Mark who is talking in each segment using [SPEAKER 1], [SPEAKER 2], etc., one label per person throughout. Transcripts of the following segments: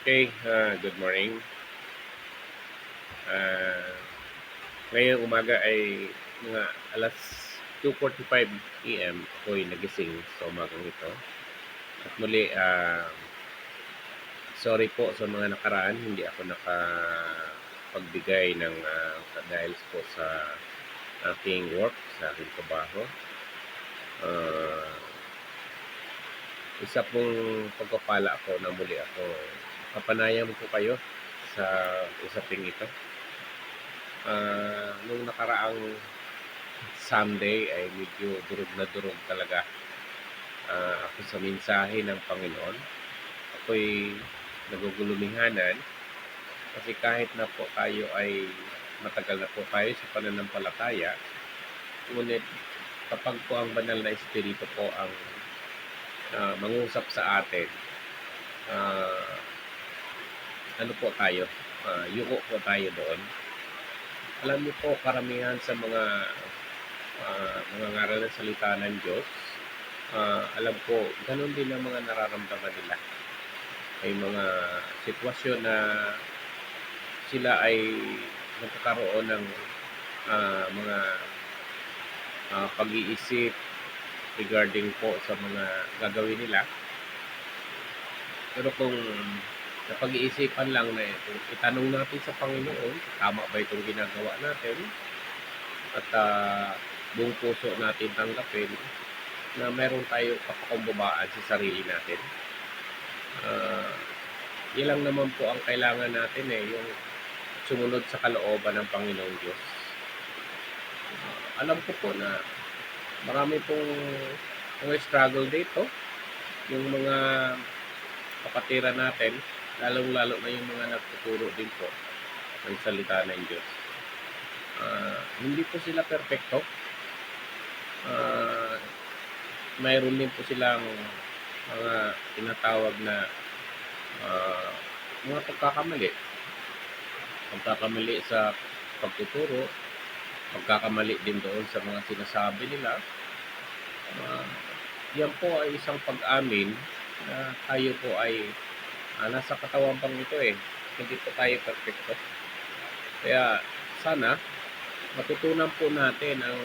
[SPEAKER 1] Okay, good morning. Ah, Ngayong umaga ay mga alas 2:45 AM ako'y nagising sa umagang ito. At muli, sorry po sa mga nakaraan, hindi ako nakapagbigay ng dahil po sa aking work, sa aking trabaho. Ah, Isa pong pagpapala ko na muli ako kapanayam ko kayo sa usaping ito. Nung nakaraang Sunday ay medyo durog na durog talaga ako sa mensahe ng Panginoon. Ako'y nagugulumihanan kasi kahit na po tayo ay matagal na po tayo sa pananampalataya, ngunit kapag po ang banal na Espiritu po ang mangusap sa atin, ah, ano po tayo, yuko po tayo doon. Alam niyo po, karamihan sa mga ngaral ng salita ng Diyos, alam ko, ganun din ang mga nararamdaman nila. May mga sitwasyon na sila ay nagkakaroon ng mga pag-iisip regarding po sa mga gagawin nila. Pero kung sa pag-iisipan lang na itanong natin sa Panginoon, tama ba itong ginagawa natin? At buong puso natin tanggapin na meron tayong kapakumbabaan sa sarili natin. Uh, Yan lang naman po ang kailangan natin yung sumunod sa kalooban ng Panginoong Diyos. Alam ko po na marami pong mga struggle dito. Yung mga kapatiran natin, lalong-lalo na yung mga nagtuturo din po ng salita ng Diyos. Hindi po sila perfecto. Mayroon din po silang mga tinatawag na mga pagkakamali. Pagkakamali sa pagtuturo, pagkakamali din doon sa mga sinasabi nila. Yan po ay isang pag-amin na tayo po ay nasa katawan pang ito hindi po tayo perfecto. Kaya sana matutunan po natin ang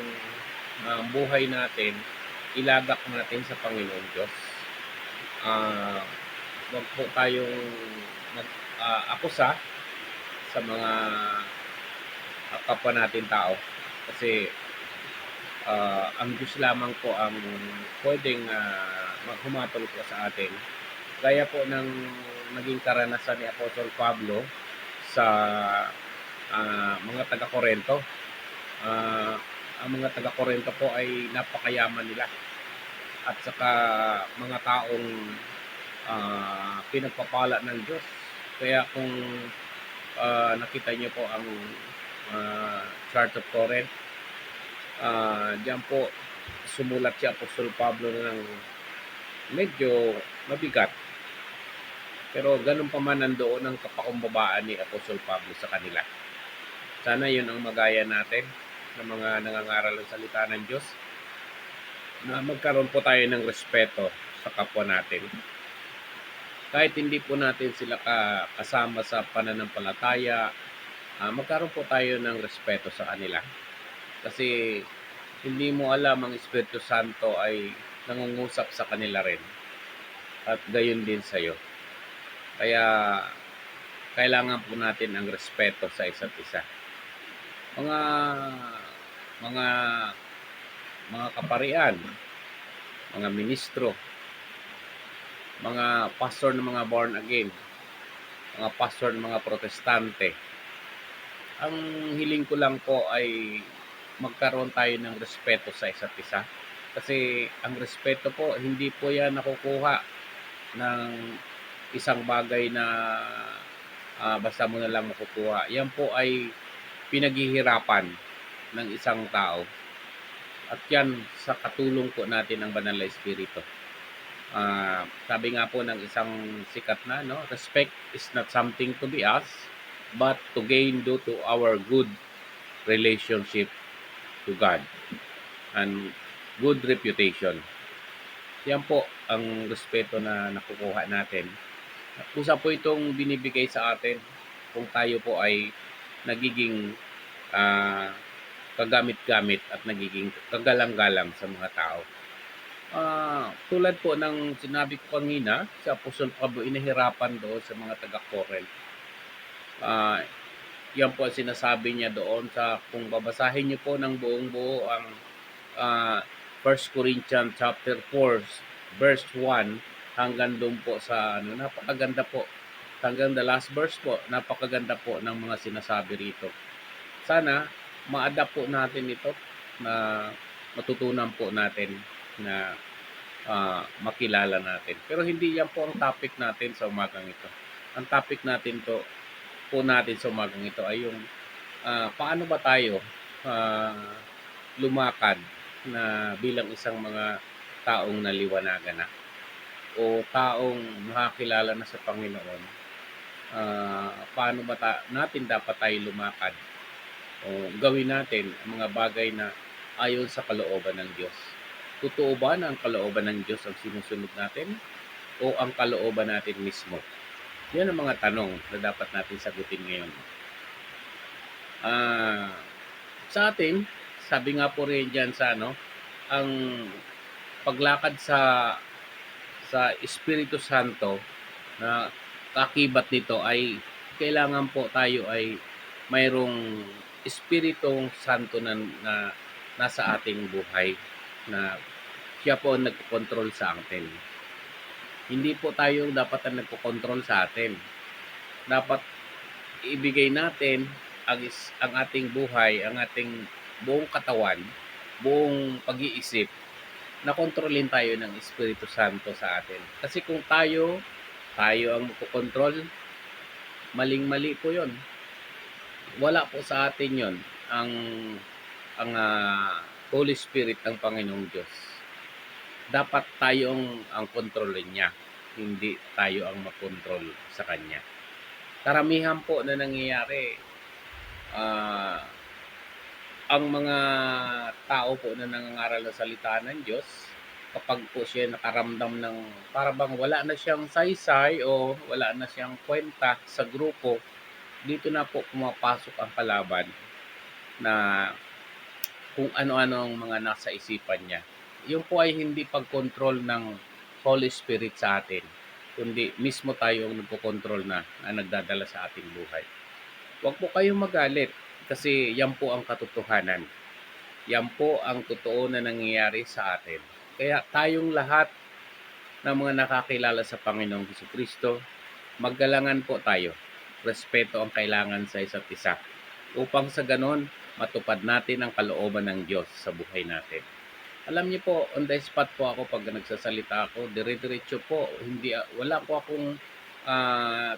[SPEAKER 1] buhay natin, ilagak natin sa Panginoong Diyos. Huwag po tayong akusa sa mga kapwa natin tao. Kasi ang Diyos lamang po ang pwedeng maghumatol po sa atin. Gaya po ng naging karanasan ni Apostol Pablo sa mga taga-Korento. Ang mga taga-Korento po ay napakayaman nila. At saka mga taong pinagpapala ng Diyos. Kaya kung nakita niyo po ang Church of Corinth, diyan po sumulat si Apostol Pablo ng medyo mabigat. Pero ganun pa man nandoon ang kapakumbabaan ni Apostol Pablo sa kanila. Sana yun ang magaya natin ng mga nangangaral ng salita ng Diyos, na magkaroon po tayo ng respeto sa kapwa natin. Kahit hindi po natin sila kasama sa pananampalataya, magkaroon po tayo ng respeto sa kanila. Kasi hindi mo alam, ang Espiritu Santo ay nangungusap sa kanila rin. At gayon din sa iyo. Kaya kailangan po natin ang respeto sa isa't isa. Mga mga mga kaparian, mga ministro, mga pastor ng mga born again, mga pastor ng mga protestante. Ang hiling ko lang po ay magkaroon tayo ng respeto sa isa't isa. Kasi ang respeto po, hindi po yan nakukuha ng isang bagay na basta mo na lang makukuha. Yan po ay pinaghihirapan ng isang tao. At yan sa katulong po natin ng Banal na Espiritu. Sabi nga po ng isang sikat na, respect is not something to be asked, but to gain due to our good relationship to God and good reputation. Yan po ang respeto na nakukuha natin Kusa po itong binibigay sa atin kung tayo po ay nagiging ah, kagamit-gamit at nagiging kagalang-galang sa mga tao. Tulad po ng sinabi ko kanina, si Apostol Pablo inahirapan doon sa mga taga-Corinth. Ah, Yan po ang sinasabi niya doon sa kung babasahin niyo po ng buong buo ang ah, 1 Corinthians chapter 4 verse 1 hanggang doon po sa napakaganda po. Hanggang the last verse po, napakaganda po ng mga sinasabi rito. Sana ma-adapt po natin ito na matutunan po natin na makilala natin. Pero hindi yan po ang topic natin sa umagang ito. Ang topic natin sa umagang ito ay yung paano ba tayo lumakad na bilang isang mga taong naliwanagan na o taong nakakilala na sa Panginoon. Paano ba natin dapat tayo lumakad o gawin natin ang mga bagay na ayon sa kalooban ng Diyos. Totoo ba na ang kalooban ng Diyos ang sinusunod natin o ang kalooban natin mismo? Yan ang mga tanong na dapat natin sagutin ngayon. Sa atin, sabi nga po rin dyan sa ang paglakad sa Espiritu Santo na kakibat nito ay kailangan po tayo ay mayroong Espiritu Santo na nasa ating buhay na siya po ang nagkokontrol sa atin. Hindi po tayo dapat ang nagkokontrol sa atin. Dapat ibigay natin ang ating buhay, ang ating buong katawan, buong pag-iisip, na kontrolin tayo ng Espiritu Santo sa atin. Kasi kung tayo ang magkokontrol, maling-mali po yon. Wala po sa atin yon ang Holy Spirit ng Panginoong Diyos. Dapat tayo ang kontrolin niya, hindi tayo ang makontrol sa Kanya. Karamihan po na nangyayari, ang mga tao po na nangangaral ng salita ng Diyos, kapag po siya nakaramdam ng parang wala na siyang saysay o wala na siyang kwenta sa grupo, dito na po pumapasok ang kalaban na kung ano-ano ang mga nasa isipan niya. Yung po ay hindi pag-control ng Holy Spirit sa atin, kundi mismo tayo ang nagko-control na nagdadala sa ating buhay. Huwag po kayong magalit kasi yan po ang katotohanan. Yan po ang totoo na nangyayari sa atin. Kaya tayong lahat ng mga nakakilala sa Panginoong Jesucristo, maggalangan po tayo. Respeto ang kailangan sa isa't isa. Upang sa ganon, matupad natin ang kalooban ng Diyos sa buhay natin. Alam niyo po, on the spot po ako pag nagsasalita ako, dire-diretso po, wala po akong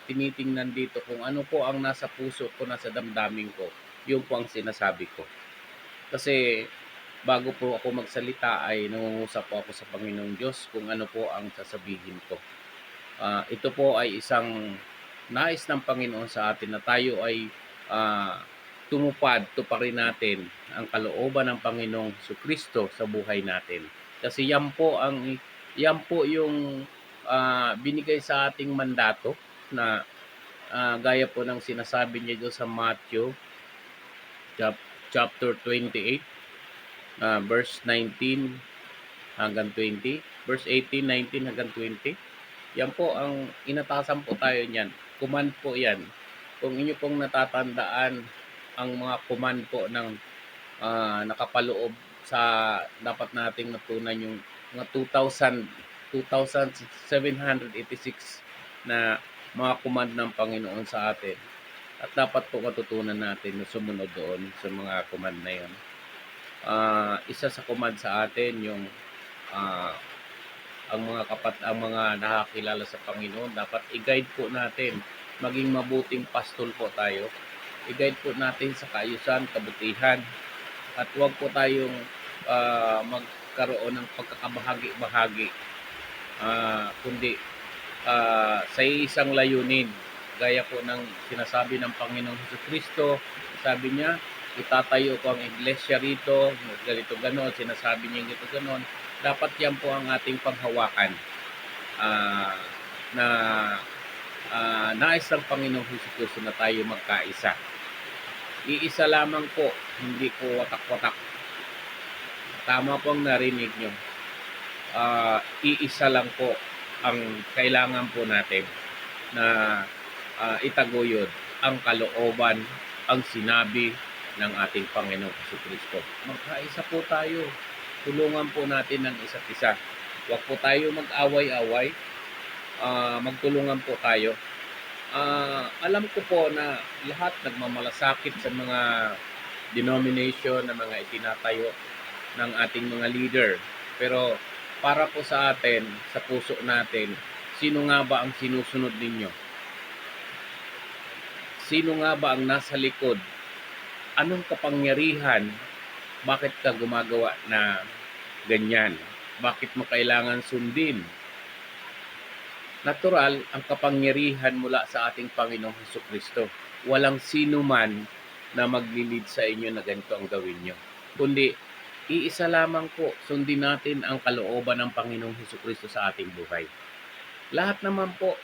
[SPEAKER 1] tinitingnan dito kung ano po ang nasa puso ko, nasa damdamin ko, yun po ang sinasabi ko. Kasi bago po ako magsalita ay nangungusap po ako sa Panginoong Diyos kung ano po ang sasabihin ko. Ito po ay isang nais ng Panginoon sa atin na tayo ay tuparin natin ang kalooban ng Panginoong Jesucristo sa buhay natin. Kasi yan po yung binigay sa ating mandato na gaya po ng sinasabi niya doon sa Matthew chapter 28 verse 19 hanggang 20, verse 18, 19 hanggang 20. Yan po ang inatasan po tayo niyan. Command po yan. Kung inyo pong natatandaan ang mga command po ng nakapaloob sa dapat nating natunan yung mga 2,786 na mga command ng Panginoon sa atin. At dapat po matutunan natin na sumunod doon sa mga command na yun. Isa sa command sa atin yung ang mga nakakilala sa Panginoon, dapat i-guide po natin, maging mabuting pastol po tayo. I-guide po natin sa kaayusan, kabutihan, at huwag po tayong magkaroon ng pagkakabahagi-bahagi, kundi sa isang layunin, gaya po ng sinasabi ng Panginoong Jesucristo. Sabi niya, itatayo ko ang iglesia rito, ganito ganon, sinasabi niya ganito ganon. Dapat yan po ang ating panghawakan, na nais ng Panginoong Jesucristo na tayo magkaisa. Iisa lamang po, hindi po watak-watak. Tama po ang narinig nyo. Iisa lang po ang kailangan po natin na itaguyod ang kalooban, ang sinabi ng ating Panginoong Jesucristo. Magkaisa po tayo. Tulungan po natin ang isa't isa. Huwag po tayo mag-away-away. Magtulungan po tayo. Alam ko po na lahat nagmamalasakit sa mga denomination na mga itinatayo ng ating mga leader. Pero para po sa atin, sa puso natin, sino nga ba ang sinusunod ninyo? Sino nga ba ang nasa likod? Anong kapangyarihan? Bakit ka gumagawa na ganyan? Bakit mo kailangan sundin? Natural, ang kapangyarihan mula sa ating Panginoong Jesucristo. Walang sino man na maglilid sa inyo na ganito ang gawin nyo. Kundi, iisa lamang po, sundin natin ang kalooban ng Panginoong Jesucristo sa ating buhay. Lahat naman po.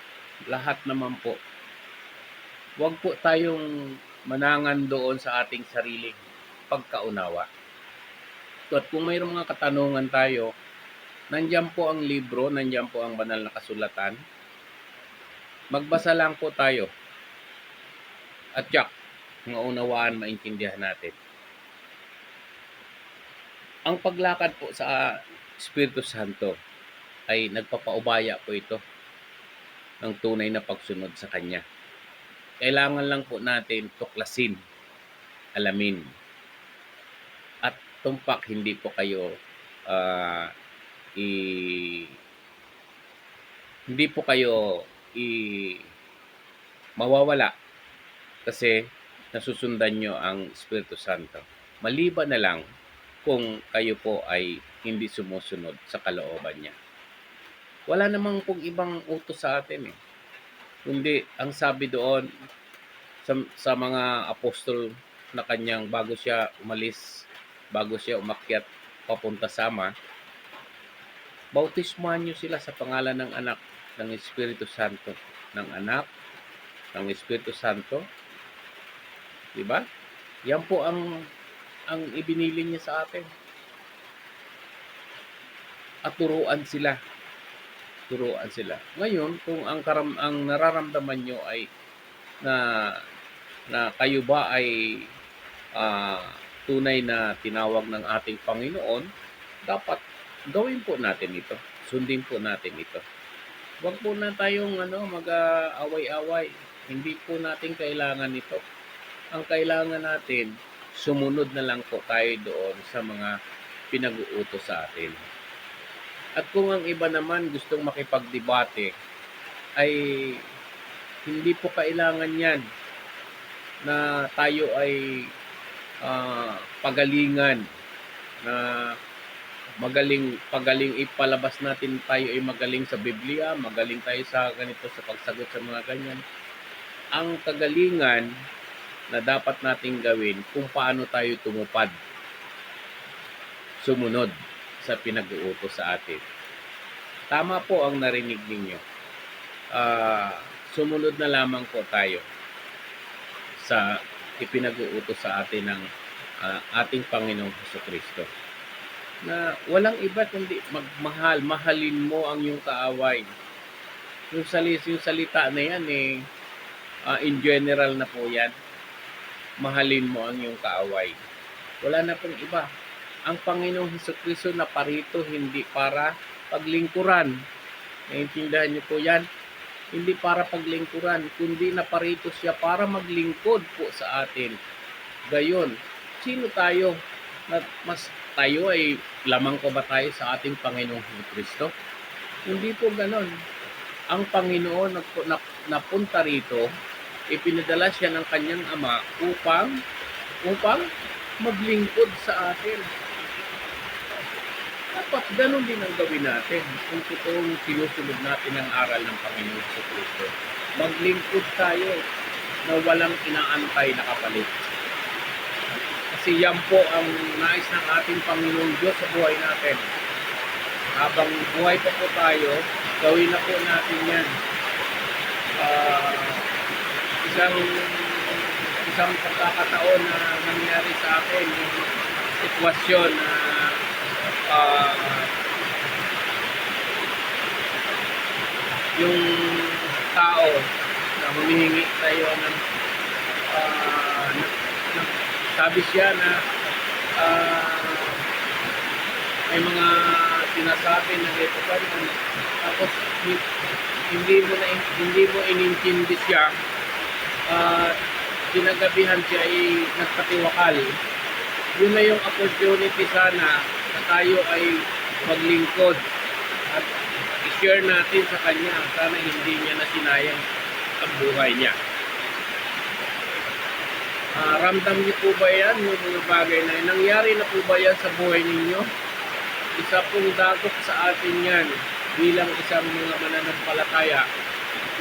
[SPEAKER 1] Huwag po tayong manangan doon sa ating sariling pagkaunawa. At kung mayroong mga katanungan tayo, nandiyan po ang libro, nandiyan po ang banal na kasulatan. Magbasa lang po tayo. At yak, maunawaan, maintindihan natin. Ang paglakad po sa Espiritu Santo ay nagpapaubaya po ito ng tunay na pagsunod sa Kanya. Kailangan lang po natin tuklasin, alamin. At tumpak, hindi po kayo mawawala kasi nasusundan nyo ang Espiritu Santo. Maliban na lang kung kayo po ay hindi sumusunod sa kalooban niya. Wala namang pong ibang utos sa atin eh. Kundi ang sabi doon sa mga apostol na kanyang bago siya umakyat papunta sa Ama, bautismuhan niyo sila sa pangalan ng Anak, ng Espiritu Santo, ng Anak, ng Espiritu Santo. Diba? Yan po ang ibinili niya sa atin. At turuan sila. Ngayon, kung ang nararamdaman nyo ay na kayo ba ay tunay na tinawag ng ating Panginoon, dapat gawin po natin ito. Sundin po natin ito. Huwag po na tayong mag-away-away. Hindi po natin kailangan ito. Ang kailangan natin, sumunod na lang po tayo doon sa mga pinag-uutos sa atin. At kung ang iba naman gustong makipagdebate, ay hindi po kailangan yan na tayo ay pagalingan, na magaling ipalabas natin tayo ay magaling sa Biblia, magaling tayo sa ganito, sa pagsagot sa mga ganyan. Ang kagalingan na dapat nating gawin kung paano tayo tumupad, sumunod sa pinag-uutos sa atin. Tama po ang narinig ninyo. Sumunod na lamang po tayo sa ipinag-uutos sa atin ng ating Panginoong Jesucristo. Na walang iba kundi mahalin mo ang iyong kaaway. Yung salita na yan in general na po yan. Mahalin mo ang iyong kaaway. Wala na pong iba. Ang Panginoong Jesucristo na parito hindi para paglingkuran. Naiintindihan niyo po yan? Hindi para paglingkuran, kundi naparito siya para maglingkod po sa atin. Gayon, sino tayo? Tayo ay lamang ko ba tayo sa ating Panginoong Jesucristo? Hindi po ganon. Ang Panginoon napunta rito, ipinadala siya ng kanyang Ama upang maglingkod sa atin. Dapat ganun din ang gawin natin kung totoong sinusunod natin ang aral ng Panginoon Jesucristo. Maglingkod tayo na walang inaantay na kapalit. Kasi yan po ang nais ng ating Panginoong Diyos sa buhay natin. Habang buhay pa po tayo, gawin na po natin yan. isang isang pagkakataon na nangyari sa akin yung sitwasyon na ah, yung tao na humihingi sa'yo ng ah, sabi siya na ah, may mga sinasabi na ito pa rin. Tapos hindi mo inintindi siya at kinagabihan siya ay nagpatiwakal. Yun na yung opportunity sana na tayo ay maglingkod at i-share natin sa kanya. Sana hindi niya na sinayang ang buhay niya. Ramdam niyo po ba yan, yung mga bagay na yan? Nangyari na po ba yan sa buhay ninyo? Isa pong dagok sa atin yan bilang isang mga mananampalataya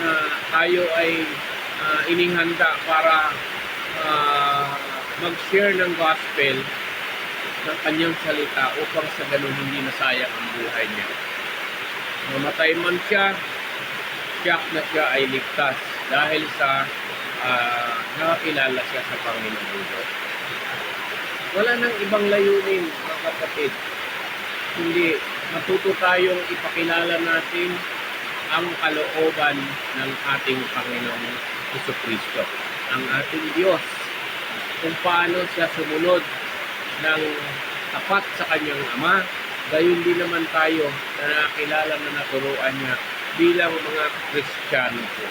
[SPEAKER 1] na tayo ay inihanda para mag-share ng gospel ng kanyang salita upang sa ganun hindi nasayang ang buhay niya. Mamatay man siya, tiyak na siya ay ligtas dahil sa nakakilala siya sa Panginoon Diyos. Wala nang ibang layunin, mga kapatid. Hindi matuto tayong ipakilala natin ang kalooban ng ating Panginoong Jesucristo, ang ating Diyos, kung paano siya sumunod ng tapat sa kanyang Ama. Gayon din naman tayo na nakilala na naturuan niya bilang mga Kristiyano po.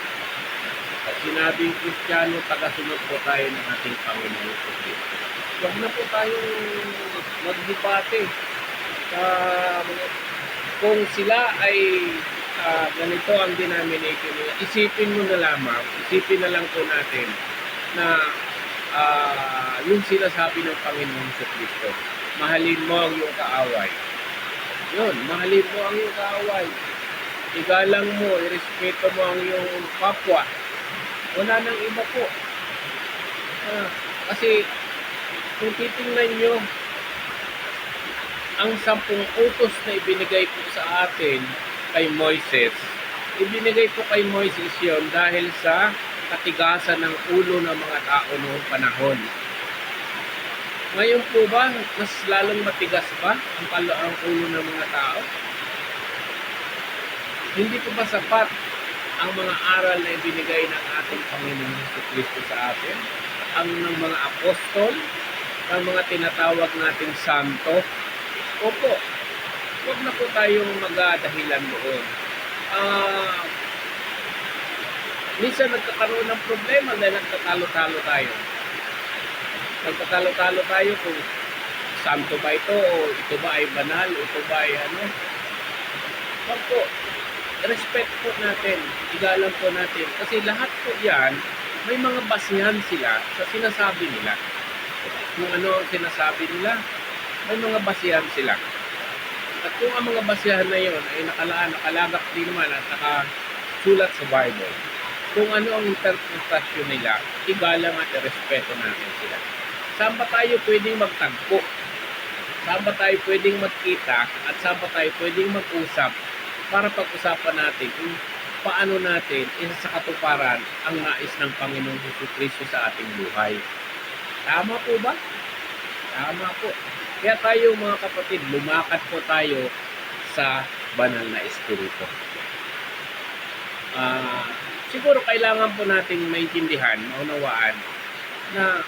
[SPEAKER 1] At sinabing Kristiyano, tagasunod po tayo ng ating Panginoong Jesucristo. Huwag na po tayong magdebate kung sila ay ganito ang denomination nila. Isipin mo na lamang, isipin na lang po natin na yung sinasabi ng Panginoong Jesucristo, mahalin mo ang iyong kaaway. Yun, mahalin mo ang iyong kaaway. Igalang mo, irespeto mo ang iyong kapwa. Wala nang iba po. Kasi kung titingnan nyo, ang 10 utos na ibinigay po sa atin kay Moises, ibinigay po kay Moises yon dahil sa katigasan ng ulo ng mga tao noong panahon. Ngayon po ba, mas lalong matigas pa ang ulo ng mga tao? Hindi po ba sapat ang mga aral na ibinigay ng ating Panginoong Jesucristo sa atin? Ang ng mga apostol, ang mga tinatawag nating santo? Opo, huwag na po tayong magadahilan doon. Minsan nagkakaroon ng problema dahil nagtatalo-talo tayo. Nagtatalo-talo tayo kung santo ba ito o ito ba ay banal, ito ba ay ano. Huwag po, respect po natin, igalang po natin. Kasi lahat po yan, may mga basihan sila sa sinasabi nila. Kung ano ang sinasabi nila, may mga basihan sila. At kung ang mga basihan na yon ay nakalagak din naman at nakasulat sa Bible, kung ano ang interpretasyon nila, igalang at respeto natin sila. Saan ba tayo pwedeng magtagpo? Saan ba tayo pwedeng magkita? At saan ba tayo pwedeng mag-usap para pag-usapan natin kung paano natin isa sa katuparan ang nais ng Panginoong Jesucristo sa ating buhay? Tama po ba? Tama po. Kaya tayo mga kapatid, lumakad po tayo sa banal na Espiritu. Siguro kailangan po nating maintindihan, maunawaan na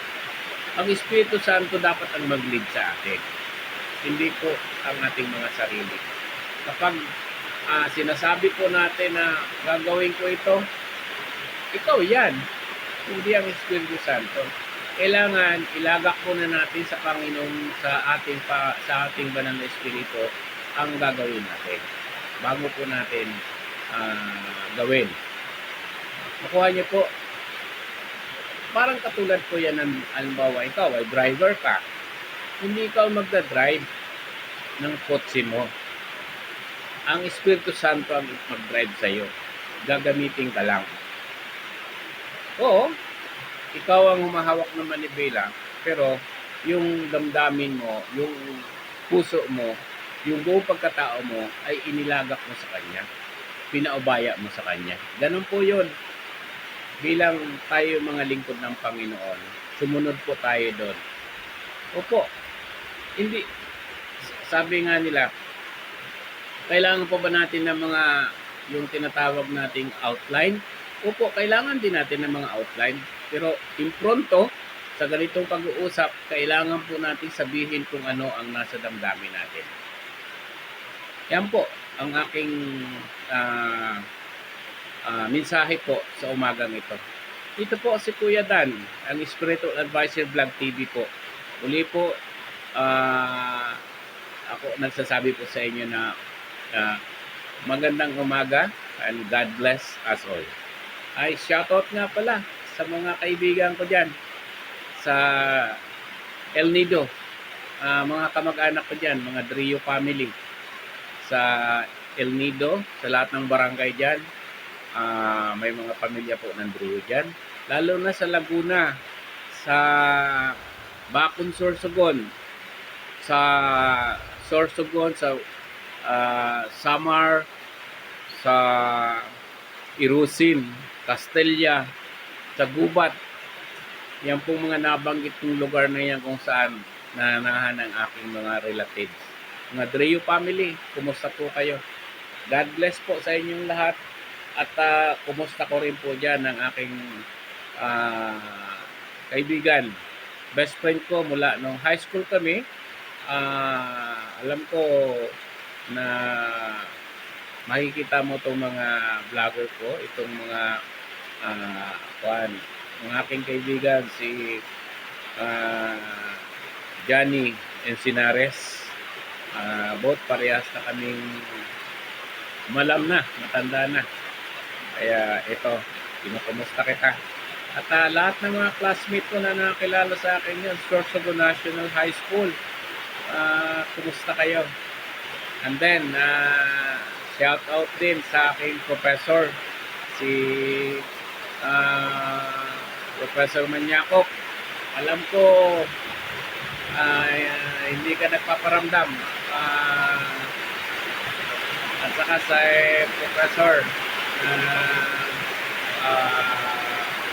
[SPEAKER 1] ang Espiritu Santo dapat ang mag-lead sa atin. Hindi po ang ating mga sarili. Kapag sinasabi po natin na gagawin ko ito, ikaw yan. Hindi ang Espiritu Santo. Kailangan ilagak po na natin sa Panginoon sa ating banal na Espiritu ang gagawin natin bago po natin gawin. Makuha niyo po, parang katulad po yan ng halimbawa ikaw ay driver ka, hindi ikaw magdadrive ng kotse mo. Ang Espiritu Santo ang mag-drive sa iyo. Gagamitin ka lang. Oo, ikaw ang humahawak ng manibela, pero yung damdamin mo, yung puso mo, yung buong pagkatao mo ay inilagak mo sa Kanya. Pinaubaya mo sa Kanya. Ganun po yun. bilang tayo mga lingkod ng Panginoon, sumunod po tayo doon. Opo, hindi, sabi nga nila, kailangan po ba natin ng mga yung tinatawag nating outline? Opo, kailangan din natin ng mga outline. Pero impronto, sa ganitong pag-uusap, kailangan po natin sabihin kung ano ang nasa damdamin natin. Yan po ang aking mensahe po sa umagang ito. Ito po si Kuya Dan, ang Spiritual Advisor Vlog TV po. Uli po, ako nagsasabi po sa inyo na magandang umaga and God bless us all. Ay, shoutout nga pala sa mga kaibigan ko dyan sa El Nido, mga kamag-anak ko dyan, mga Drio family sa El Nido, sa lahat ng barangay dyan. May mga pamilya po ng Drio dyan, lalo na sa Laguna, sa Bacon, Sorsogon, sa Sorsogon, sa Samar, sa Irusin, Castilla, sa Gubat. Yan pong mga nabanggit ng lugar na yan kung saan nananahan ang aking mga relatives. Mga Drio family, kumusta po kayo? God bless po sa inyong lahat. At kumusta ko rin po dyan ang aking kaibigan. Best friend ko mula nung high school kami. Alam ko na makikita mo itong mga vlogger ko, itong mga ang aking kaibigan si Johnny Encinares. Both parehas na kaming matanda na. Kaya ito, kinukumusta kita. At lahat ng mga classmate ko na nakakilala sa akin yun, Sorsogon National High School. Kumusta kayo? And then, shout out din sa aking professor, si Professor Manyakop. Alam ko, hindi ka nagpaparamdam. At saka sa professor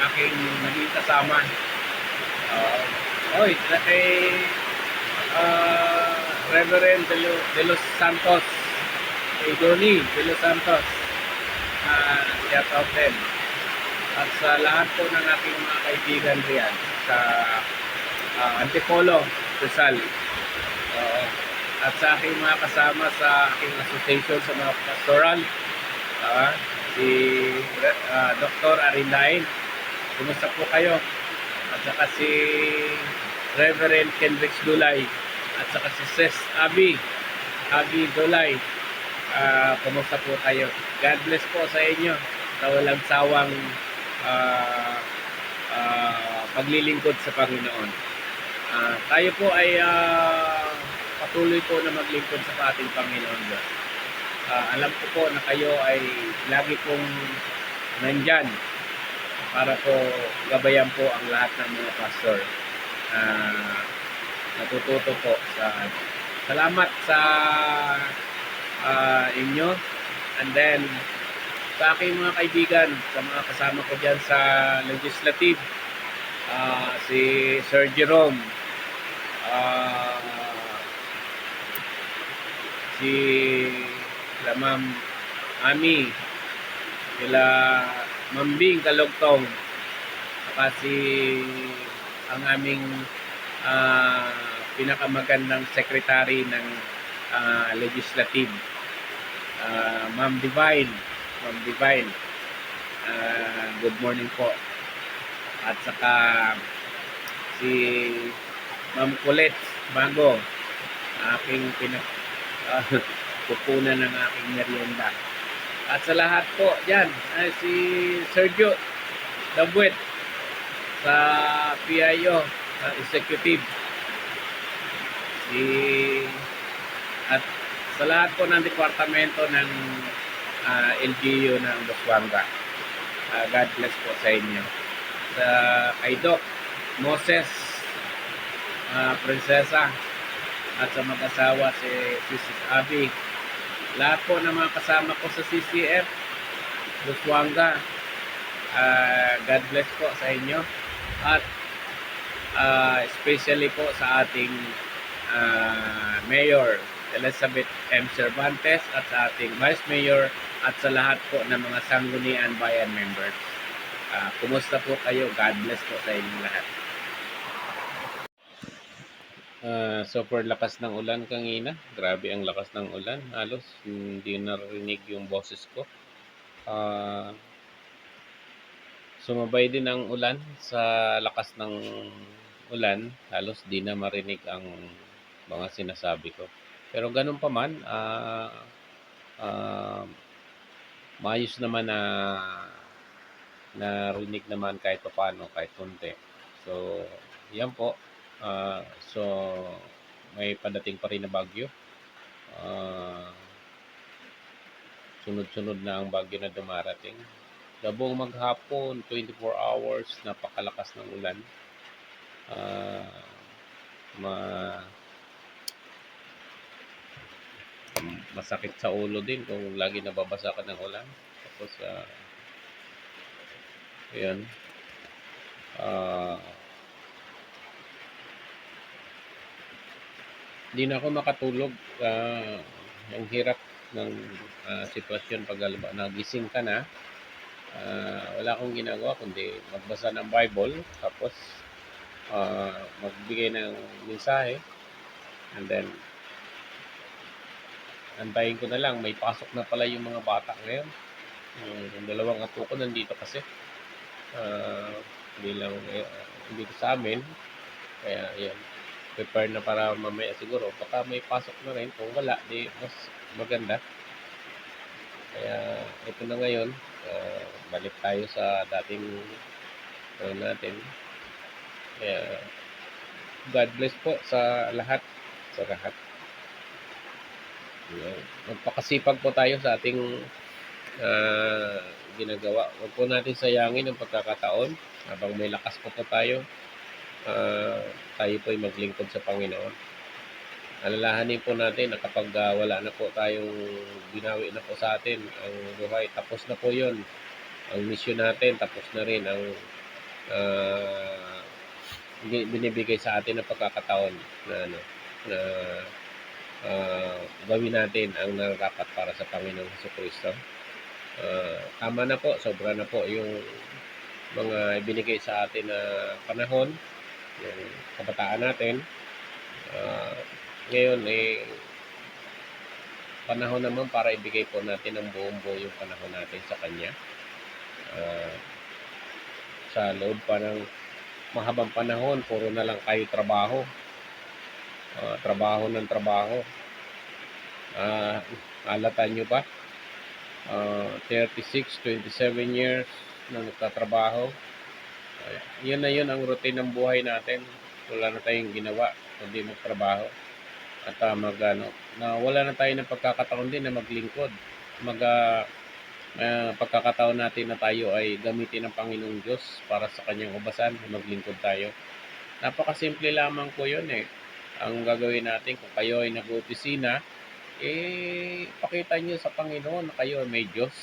[SPEAKER 1] aking naging kasama. Kay Reverend De Los Santos, kay Donnie De Los Santos, shout out din. At sa lahat po ng aking mga kaibigan riyan sa Antipolo, Rizal. At sa aking mga kasama sa aking association sa mga pastoral, si Dr. Arindain, kumusta po kayo? At saka si Reverend Kendrix Dulay, at saka si Sis Abby Dulay, kumusta po kayo? God bless po sa inyo sa walang sawang paglilingkod sa Panginoon. Tayo po ay patuloy po na maglingkod sa ating Panginoon Diyos. Alam ko po na kayo ay lagi pong nandyan para po gabayan po ang lahat ng mga pastor. Natututo po sa salamat sa inyo. And then sa aking mga kaibigan, sa mga kasama ko dyan sa legislative, si Sir Jerome, si Ma'am Ami, sila Mambing Kalugtong, saka si ang aming pinakamagandang secretary ng legislative, Ma'am Divine, good morning po. At saka si Ma'am Colette Bago, aking pupunan ng aking merienda. At sa lahat po dyan, si Sergio Dabuet sa PIO executive, at sa lahat po ng departamento ng LGU ng Busuanga. God bless po sa inyo. Sa kay Doc Moses Prinsesa, at sa mag-asawa si Sis Abby, lahat po ng mga kasama ko sa CCF Busuanga, God bless po sa inyo at especially po sa ating Mayor Elizabeth M. Cervantes at sa ating Vice Mayor at sa lahat po ng mga Sangguniang Bayan members. Kumusta po kayo? God bless po sa inyo lahat. Super lakas ng ulan kanina. Grabe ang lakas ng ulan. Halos hindi narinig yung boses ko. Sumabay din ang ulan sa lakas ng ulan. Halos di na marinig ang mga sinasabi ko. Pero ganun pa man, maayos naman na narinig naman kahit paano, kahit konti. So, yan po. So, may padating pa rin na bagyo. Sunod-sunod na ang bagyo na dumarating. Buong maghapon, 24 hours, napakalakas ng ulan. Masakit sa ulo din kung lagi nababasa ka ng ulan. Tapos, yun. Hindi na ako makatulog. Ang hirap ng sitwasyon pag nagising ka na. Wala akong ginagawa kundi magbasa ng Bible, tapos magbigay ng mensahe, and then antayin ko na lang. May pasok na pala yung mga bata ngayon. Yung dalawang apo ko nandito kasi. Hindi ko sa amin. Kaya yan, prepare na para mamaya siguro. Baka may pasok na rin. Kung wala, di mas maganda. Kaya ito na ngayon. Balik tayo sa dating natin. Kaya God bless po sa lahat. Sa lahat. Magpakasipag po tayo sa ating ginagawa. Huwag po natin sayangin ang pagkakataon. Habang may lakas po tayo, tayo po ay maglingkod sa Panginoon. Alalahanin po natin na kapag wala na po tayong binawi na po sa atin ang buhay, tapos na po yun. Ang misyon natin, tapos na rin ang binibigay sa atin ng pagkakataon na gawin natin ang nararapat para sa Panginoong Jesucristo. Tama na po, sobra na po yung mga ibinigay sa atin na panahon, yung kabataan natin. Ngayon panahon naman para ibigay po natin ang buong-buo yung panahon natin sa Kanya. Sa loob pa ng mahabang panahon, puro na lang kayo trabaho. Trabaho ng trabaho. Halata nyo ba? 36, 27 years na nagtatrabaho. Yun na yun ang routine ng buhay natin. Wala na tayong ginawa kundi magtrabaho. At wala na tayo ng pagkakataon din na maglingkod. Pagkakataon natin na tayo ay gamitin ng Panginoong Diyos para sa Kanyang ubasan, maglingkod tayo. Napakasimple lamang po yun eh. Ang gagawin natin kung kayo ay nag-opisina, pakita nyo sa Panginoon na kayo ay may Diyos.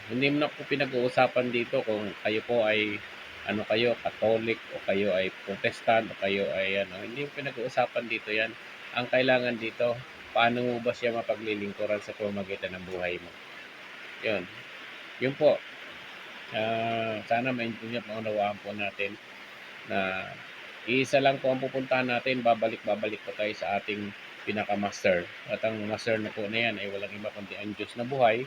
[SPEAKER 1] Hindi mo na po pinag-uusapan dito kung kayo po ay Catholic o kayo ay Protestant o kayo ay hindi mo pinag-uusapan dito yan. Ang kailangan dito, paano mo ba siya mapaglilingkuran sa pamamagitan ng buhay mo? Yun po. Sana maintindihan at maunawaan po natin na iisa lang po ang pupuntahan natin. Babalik po tayo sa ating pinaka-master. At ang master na po na yan ay walang iba kundi ang Diyos na buhay.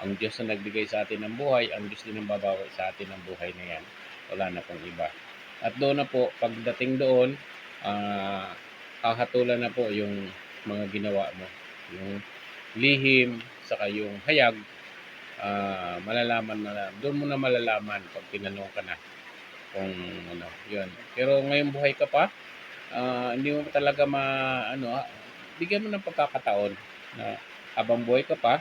[SPEAKER 1] Ang Diyos na nagbigay sa atin ng buhay, ang Diyos din ang babawi sa atin ng buhay na yan. Wala na pong iba. At doon na po, pagdating doon, kahatulan na po yung mga ginawa mo. Yung lihim, saka yung hayag, malalaman na, doon mo na malalaman pag tinanong ka na kung yun. Pero ngayong buhay ka pa, hindi mo talaga bigyan mo ng pagkakataon na habang buhay ka pa,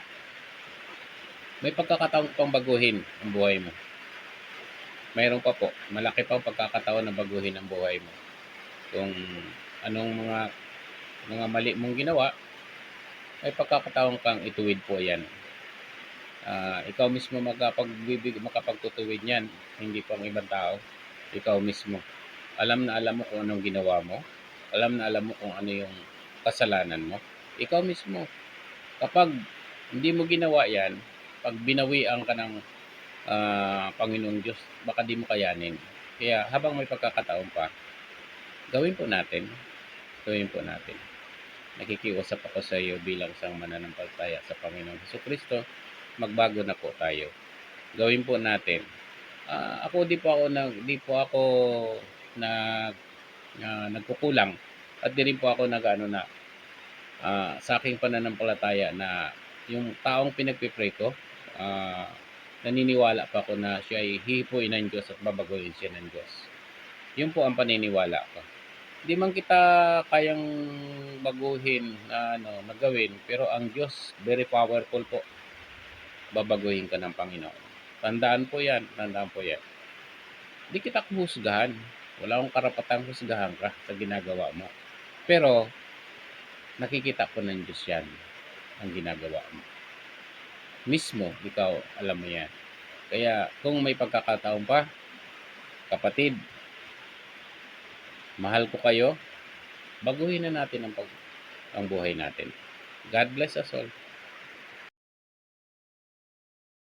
[SPEAKER 1] may pagkakataon pang baguhin ang buhay mo. Mayroon pa po, malaki pa ang pagkakataon na baguhin ang buhay mo. Kung anong mga mali mong ginawa, may pagkakataon kang ituwid po yan. Ikaw mismo makapagtutuwid niyan, hindi pang ibang tao. Ikaw mismo. Alam mo kung anong ginawa mo. Alam mo kung ano yung kasalanan mo. Ikaw mismo. Kapag hindi mo ginawa yan, pag binawian ka ng Panginoong Diyos, baka di mo kayanin. Kaya habang may pagkakataon pa, gawin po natin. Gawin po natin. Nakikiusap ako sa iyo bilang isang mananampalataya sa Panginoong Hesukristo, magbago na po tayo. Gawin po natin. Ako di po ako nag nagkukulang at di rin po ako nag-ano na sa aking pananampalataya na yung taong pinagpipray ko, ah, naniniwala pa ako na siya ay hihipuin ng Diyos at babaguhin siya ng Diyos. Yun po ang paniniwala ko. Hindi man kita kayang baguhin na nagawin, pero ang Diyos very powerful po. Babaguhin ka ng Panginoon. Tandaan po 'yan, tandaan po 'yan. Hindi kita huhusgahan. Wala akong karapatang husgahan ka sa ginagawa mo. Pero nakikita po ng Diyos 'yan, ang ginagawa mo. Mismo, ikaw, alam mo 'yan. Kaya kung may pagkakataon pa, kapatid, mahal ko kayo, baguhin na natin ang buhay natin. God bless us all.